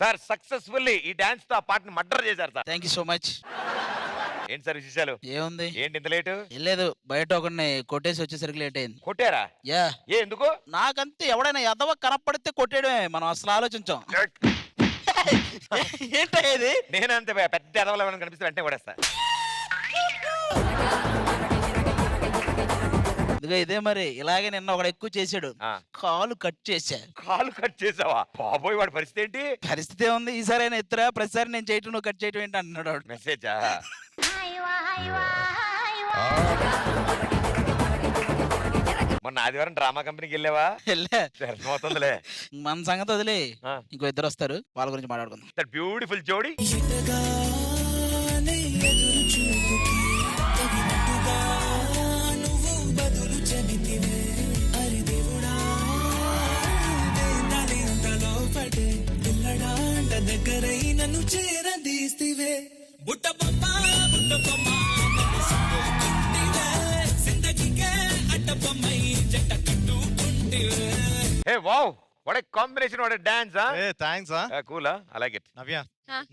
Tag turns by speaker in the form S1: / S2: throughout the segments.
S1: Sir successfully ఈ dance తో ఆ పాటని మర్డర్ చేశారు sir.
S2: Thank you so much.
S1: ఏంటి సార్ విశేషాలు?
S2: ఏముంది,
S1: ఏంటి ఇంత లేటు?
S2: లేదు బయట ఒకరిని కొట్టేసి వచ్చేసరికి లేట్ అయింది.
S1: కొట్టారా?
S2: యా,
S1: ఏ ఎందుకు?
S2: నాకంతే ఎవడైనా ఎదవ కనపడితే కొట్టేయడమే, మనం అసలు ఆలోచించాం. ఏంటది?
S1: నేనంతే భయ్యా, పెద్ద ఎదవలు కనిపిస్తే వెంటనే కొడేస్తా.
S2: ఇదిగో ఇదే మరి, ఇలాగే నిన్న ఒకడు ఎక్కువ చేశాడు, కాలు కట్ చేశా.
S1: కాలు కట్ చేసావా? బాబోయ్, వాడి పరిస్థితి ఏంటి?
S2: పరిస్థితి ఏముంది, ఈసారి అయినా ఎత్తురా, ప్రతిసారి నేను చేయటం నువ్వు కట్ చేయటం ఏంటి అంటున్నాడు వాడు.
S1: మెసేజా? మొన్న ఆదివారం డ్రామా కంపెనీకి వెళ్ళావా?
S2: వెళ్ళా.
S1: అవుతుందిలే,
S2: మన సంగతి వదిలే, ఇంకో ఇద్దరు వస్తారు, వాళ్ళ గురించి మాట్లాడుకుందాం.
S1: దట్ బ్యూటిఫుల్ జోడీ.
S3: దగ్గరై నన్ను చేరదీస్తివే బుట్ట బొమ్మ జిందగీకే అడ్డ బొమ్మై జంట కట్టుకుంటివే.
S1: Hey wow, what a combination, what a dance.
S4: ఏ thanks.
S1: Cool, I like it.
S4: Navya,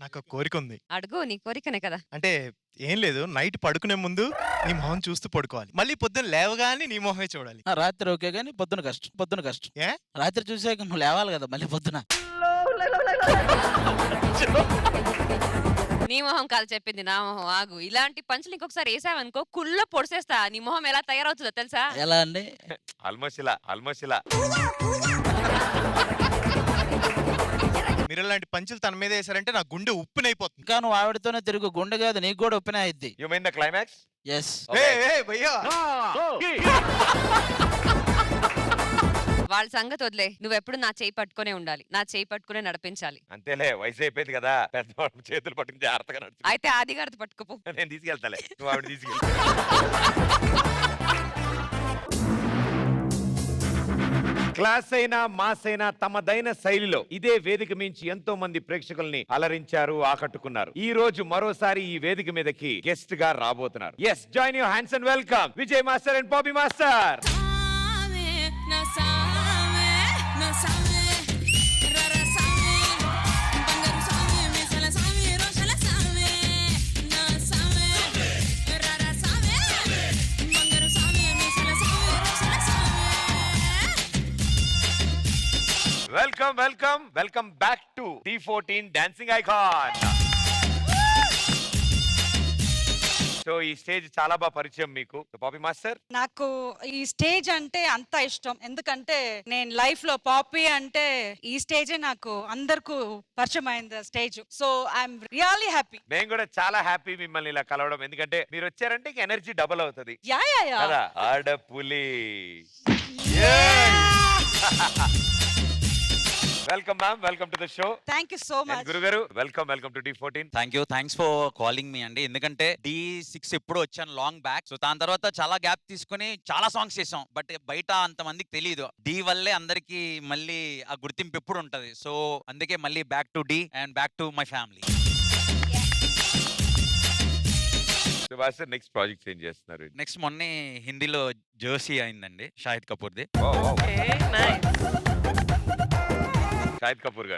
S4: నాకు ఒక కోరిక ఉంది.
S5: అడుగు, నీ కోరికనే కదా.
S4: అంటే ఏం లేదు, నైట్ పడుకునే ముందు నీ మొహం చూస్తూ పడుకోవాలి, మళ్ళీ పొద్దున్న లేవగానే నీ మొహమే చూడాలి.
S2: రాత్రి ఓకే గానీ పొద్దున కష్టం.
S4: ఏ
S2: రాత్రి చూసాక నువ్వు లేవాలి కదా మళ్ళీ పొద్దున.
S5: నీ మొహం కాదు చెప్పింది, నా మొహం. ఆగు, ఇలాంటి పంచులు ఇంకొకసారి వేసావనుకో కుళ్ళ పొడిసేస్తా. నీ మొహం ఎలా తయారవుతుందో తెలుసా?
S2: ఎలా అండి?
S1: ఆల్మోస్ట్ ఇలా.
S4: మీరు ఇలాంటి పంచులు తన మీద వేసారంటే నా గుండె ఉప్పునైపోతుంది.
S2: ఇంకా నువ్వు ఆవిడతోనే తిరుగు, గుండె కాదు నీకు కూడా ఒప్పిన అయిద్ది.
S1: You mean the climax?
S2: Yes.
S4: భయ్యా,
S5: వాళ్ళ సంగతి వదిలే, నువ్వెప్పుడు నా చేయి పట్టుకునే ఉండాలి, నా చేయి పట్టుకునే నడిపించాలి.
S1: అంతేలే, వయసు అయిపోయింది కదా, పెద్దవాడు చేతులు పట్టుకుని జాగ్రత్తగా నడుచు.
S5: అయితే ఆది గారితో పట్టుకోపో.
S1: నేను తీసుకెళ్తాలే, నువ్వు ఆవిడ తీసుకెళ్తా. క్లాస్ అయినా మాస్ అయినా తమదైన శైలిలో ఇదే వేదిక మించి ఎంతో మంది ప్రేక్షకుల్ని అలరించారు, ఆకట్టుకున్నారు. ఈ రోజు మరోసారి ఈ వేదిక మీదకి గెస్ట్ గా రాబోతున్నారు. Yes, join your hands and welcome Vijay master and Bobby master. Welcome back to D14 dancing icon. So ఈ స్టేజ్ చాలా బాగా పరిచయం మీకు, పాపీ మాస్టర్.
S6: నాకు ఈ స్టేజ్ అంటే అంత ఇష్టం, ఎందుకంటే నేను లైఫ్ లో పాపీ అంటే ఈ స్టేజే నాకు అందరికీ పరిచయం అయింది stage. So I'm really happy.
S1: నేను కూడా చాలా హ్యాపీ మిమ్మల్ని ఇలా కలవడం, ఎందుకంటే మీరు వచ్చారంటే ఎనర్జీ డబుల్ అవుతుంది కదా. ఆడపులి. Welcome ma'am, welcome to the show.
S6: Thank you so much.
S1: గురుగారు welcome to D14.
S7: Thanks for calling మీ అండి. ఎందుకంటే D6 ఎప్పుడు వచ్చాను లాంగ్ బ్యాక్. సో దాని తర్వాత చాలా గ్యాప్ తీసుకుని చాలా సాంగ్స్ చేసాం, బట్ బయట అంత మందికి తెలియదు. D వల్లే అందరికి మళ్ళీ ఆ గుర్తింపు ఎప్పుడు ఉంటది. సో అందుకే మళ్ళీ back to D and back to my family.
S1: Next project ఏం చేస్తున్నారు?
S7: నెక్స్ట్ మొన్నే హిందీలో జర్సీ అయిందండి, షాహిద్ కపూర్ది.
S1: షాహిద్ కపూర్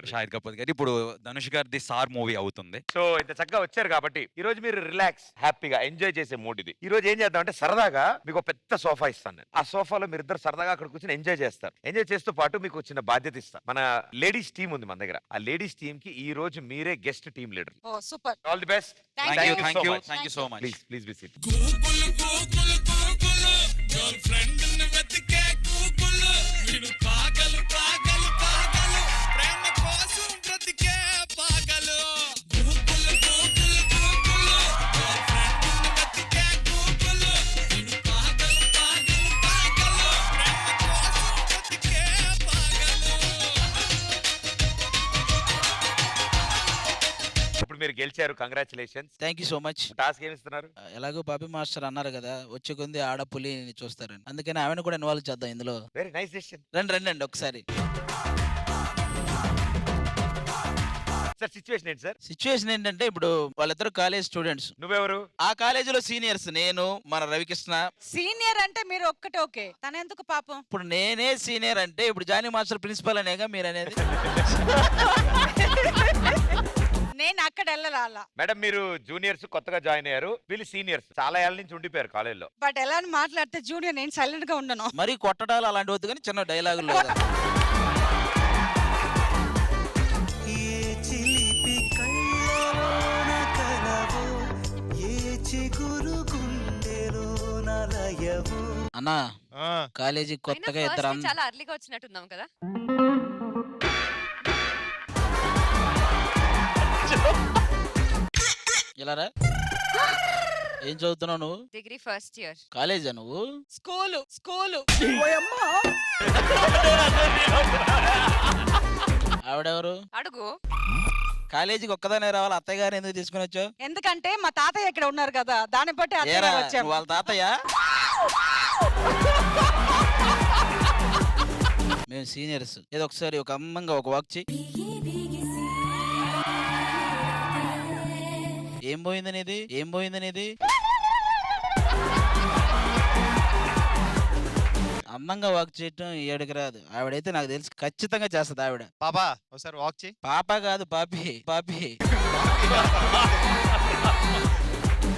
S7: గారు ఇప్పుడు ధనుష్ గారిది సార్ మూవీ అవుతుంది.
S1: సో ఇంత చక్కగా వచ్చారు కాబట్టి ఈ రోజు మీరు రిలాక్స్ హ్యాపీగా ఎంజాయ్ చేసే మూడ్ ఇది. ఈ రోజు ఏం చేద్దాం అంటే, సరదాగా మీకు ఒక పెద్ద సోఫా ఇస్తాను నేను. ఆ సోఫాలో మీరు ఇద్దరు సరదాగా అక్కడ కూర్చొని ఎంజాయ్ చేస్తారు. ఎంజాయ్ చేస్తూ పాటు మీకు చిన్న బాధ్యత ఇస్తాను. మన లేడీస్ టీమ్ ఉంది మన దగ్గర. ఆ లేడీస్ టీమ్ కి ఈ రోజు మీరే guest team leader.
S6: Oh super.
S1: All the best.
S7: Thank you so much.
S1: Please be seat. మీరు గెలిచారు, congratulations.
S2: Thank you so much.
S1: Task ఏమి ఇస్తున్నారు?
S2: ఎలాగో బాబీ మాస్టర్ అన్నారు కదా, వచ్చే కొంది ఆడపులి చూస్తారని, అందుకని ఆమెను కూడా ఇన్వాల్వ్ చేద్దాం ఇందులో.
S1: Very nice decision.
S2: రండి ఒకసారి.
S1: సార్ సిచ్యువేషన్ ఏంటి సార్?
S2: సిచ్యువేషన్ ఏంటంటే, ఇప్పుడు వాళ్ళిద్దరు కాలేజ్ స్టూడెంట్స్.
S1: నువ్వెవరు?
S2: ఆ కాలేజీలో సీనియర్స్, నేను మన రవికృష్ణ.
S6: సీనియర్ అంటే మీరు ఒక్కటే ఓకే, తన ఎందుకు పాపం?
S2: ఇప్పుడు నేనే సీనియర్ అంటే ఇప్పుడు జానీ మాస్టర్ ప్రిన్సిపల్ అనేగా మీరు అనేది.
S6: వెళ్ళాల.
S1: మేడం మీరు జూనియర్స్ కొత్తగా జాయిన్ అయ్యారు, వీళ్ళు సీనియర్స్ చాలా ఏళ్ళ నుంచి ఉండిపోయారు కాలేజ్ లో.
S6: బట్ ఎలా అని మాట్లాడితే జూనియర్ నేను సైలెంట్ గా ఉండను.
S2: మరి కొట్టడాలు అలాంటి వద్దు కానీ చిన్న డైలాగులు అన్నా.
S4: ఆ,
S2: కాలేజీ కొత్తగా
S5: అయినా
S2: ఇద్దరు
S5: first డే చాలా అర్లీగా వచ్చినట్టున్నాం కదా.
S2: ఇలా రా. ఏం చదువుతున్నావు నువ్వు?
S5: Degree first year.
S2: కాలేజా నువ్వు?
S6: స్కూలు
S2: ఆవిడెవరు?
S5: అడుగు.
S2: కాలేజీకి ఒక్కదానే రావాలి, అత్తయ్య గారు ఎందుకు తీసుకుని వచ్చావు?
S6: ఎందుకంటే మా తాతయ్య ఇక్కడ ఉన్నారు కదా, దాన్ని బట్టి అత్తయ్య
S2: ఏరా
S6: గారు వచ్చాము.
S2: నువ్వు వాళ్ళ తాతయ్య? మేము సీనియర్స్. ఏదో ఒకసారి ఒక అమ్మంగా ఒక వాక్ చెయ్యి. ఏం పోయిందనేది అందంగా వాక్ చేయటం ఏడుకి రాదు. ఆవిడైతే నాకు తెలిసి ఖచ్చితంగా చేస్తది ఆవిడ.
S4: పాపా ఒకసారి వాక్ చేయి.
S2: పాప కాదు పాపి.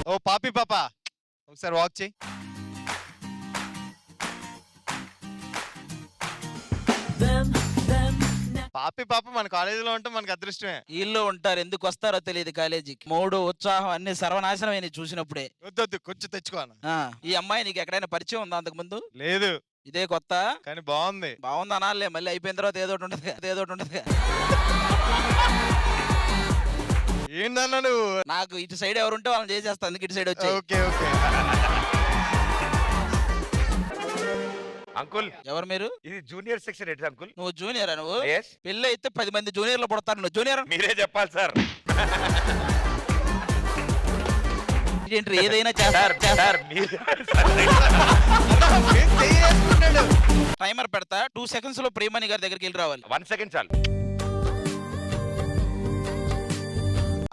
S4: ఓ పాపి పాప ఒకసారి వాక్ చేయి. పాపి పాప మన కాలేజీలో ఉంటే మనకు అదృష్టమే.
S2: వీళ్ళు ఉంటారు, ఎందుకు వస్తారో తెలియదు కాలేజీకి. మూడు ఉత్సాహం అన్ని సర్వనాశనం చూసినప్పుడే.
S4: వద్దొద్దు కొంచెం తెచ్చుకోను.
S2: ఈ అమ్మాయి నీకు ఎక్కడైనా పరిచయం ఉందా అంతకు ముందు?
S4: లేదు
S2: ఇదే కొత్త.
S4: కానీ బాగుంది.
S2: బాగుంది అనాలే, మళ్ళీ అయిపోయిన తర్వాత ఏదో ఒకటి ఉంటది.
S4: ఏందన్నా నువ్వు?
S2: నాకు ఇటు సైడ్ ఎవరుంటే వాళ్ళని చేసేస్తా, అందుకు ఇటు సైడ్ వచ్చాయి.
S4: Okay okay.
S1: అంకుల్
S2: ఎవరు మీరు?
S1: ఇది జూనియర్ సెక్షన్ ఎట్ అంకుల్.
S2: నువ్వు జూనియరా? నువ్వు
S1: Yes.
S2: పెళ్ళి అయితే 10 మంది జూనియర్లు పుడతారు. నువ్వు జూనియర్
S1: మీరే చెప్పాలి సార్.
S2: ఏంటి ఏదైనా
S1: సార్
S2: చేస్తారు. టైమర్ పెడతా, 2 seconds లో ప్రియమణి గారి దగ్గరికి వెళ్ళి రావాలి.
S1: 1 second చాలు.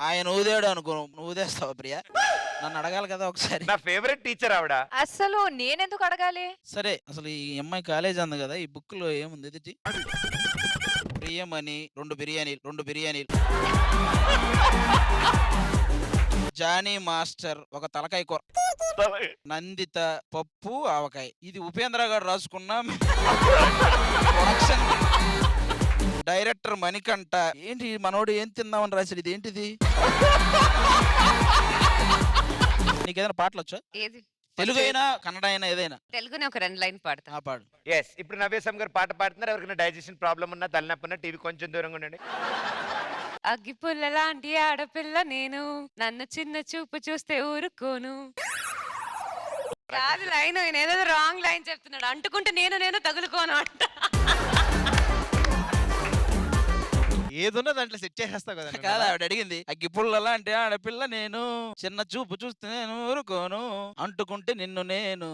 S2: ఆయన ఊదేడు అనుకో, నువ్వు ఊదేస్తావా ప్రియా? నన్ను అడగాలి కదా ఒకసారి.
S1: నా ఫేవరెట్ టీచర్ ఆవిడ.
S5: అసలు నేనెందుకు అడగాలి?
S2: సరే అసలు ఈ అమ్మాయి కాలేజ్ అంది కదా, ఈ బుక్ లో ఏముంది? ఇది ప్రియమణి 2 బిర్యానీలు, జానీ మాస్టర్ ఒక తలకాయ కూర, నందిత పప్పు ఆవకాయ. ఇది ఉపేంద్ర గారు రాసుకున్న ప్రొడక్షన్ డైరెక్టర్ మణికంఠ. ఏంటి మనోడు ఏం తిందామని రాశాడు? ఇది ఏంటిది? నీకేదైనా పాటలు వచ్చా?
S5: ఏది?
S2: తెలుగు అయినా కన్నడ అయినా ఏదైనా?
S5: తెలుగునే ఒక 2 లైన్ పాడతా.
S2: పాడు.
S1: ఎస్, ఇప్పుడు నవ్వేశం గారు పాట పాడుతున్నారు. ఎవరికైనా డైజెషన్ ప్రాబ్లం ఉన్నా, తలనొప్పి ఉన్నా టీవీ కొంచెం దూరంగా ఉండండి.
S5: అగ్గిపుల్ల లాంటి ఆడపిల్ల నేను, నన్ను చిన్న చూపు చూస్తే ఊరుకోను. కాదు లైన్, ఏదో రాంగ్ లైన్ చెప్తున్నాడు. అంటుకుంటే నేను తగులుకోను అంట.
S4: ఏదున్నా దాంట్లో సెట్ చేసేస్తావు కదా.
S2: కాదు ఆవిడ అడిగింది, అగ్గిపుల్లలా అంటే ఆడపిల్ల నేను, చిన్న చూపు చూస్తే నేను ఊరుకోను, అంటుకుంటే నిన్ను నేను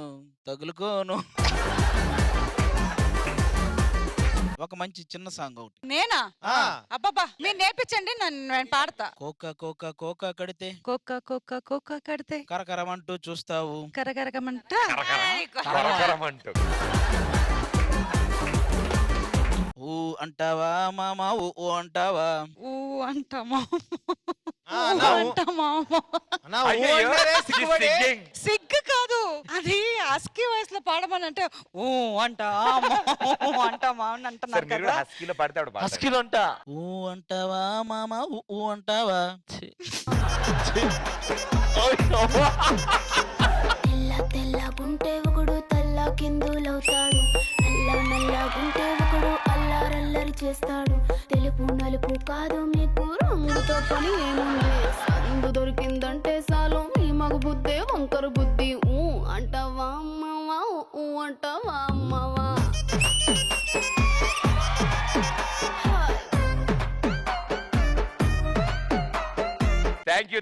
S2: తగులుకోను. ఒక మంచి చిన్న సాంగ్ ఒకటి.
S6: నేనా?
S4: ఆ,
S6: అబ్బబ్బా మీరు నేర్పించండి, నేను పాడతా.
S2: కోక కడితే
S6: కోక కడితే
S2: కరకరమంటూ చూస్తావు,
S6: కరకరకమంట.
S1: కరకరమంటూ.
S2: ఊ అంటావా మామ, ఊ అంటావా?
S6: ఊ అంటామా,
S4: ఆ, నా ఊ-
S6: అంటామా.
S4: అన్నా, ఊ అంటారే, సిగ్గుపడి.
S6: సిగ్గు కాదు, అది హస్కీ వాయిస్ లో పాడమని అంటే ఊ అంటామా అని
S1: సార్
S6: అంటున్నారు
S1: మీరు
S6: కదా.
S1: హస్కీలో పాడితే ఆవిడ పాడతారు.
S4: హస్కీలో ఉంటా.
S2: ఊ అంటావా మామ, ఊ అంటావా? ఛీ.
S8: తెల్లగుంటే ఒకడు తల్ల కిందులవుతాడు, నల్లగుంటే ఒకడు అల్లారల్లరి చేస్తాడు. తెలుపు నలుపు కాదు మీకు రంగుతో పని ఏముంది, సందు దొరికిందంటే చాలు మీ మగ బుద్ధే వంకర బుద్ధి. ఊ అంటావా అమ్మవా, ఊ అంటావా అమ్మవా.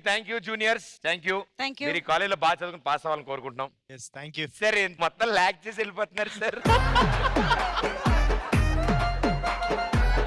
S1: Thank you juniors, thank you.
S6: Thank you.
S1: మీరు ఈ కాలేజీలో బాగా చదువుకుని పాస్ అవ్వాలని కోరుకుంటున్నాం.
S4: Yes thank you.
S1: సార్ మొత్తం ల్యాక్ చేసి వెళ్ళిపోతున్నారు సార్.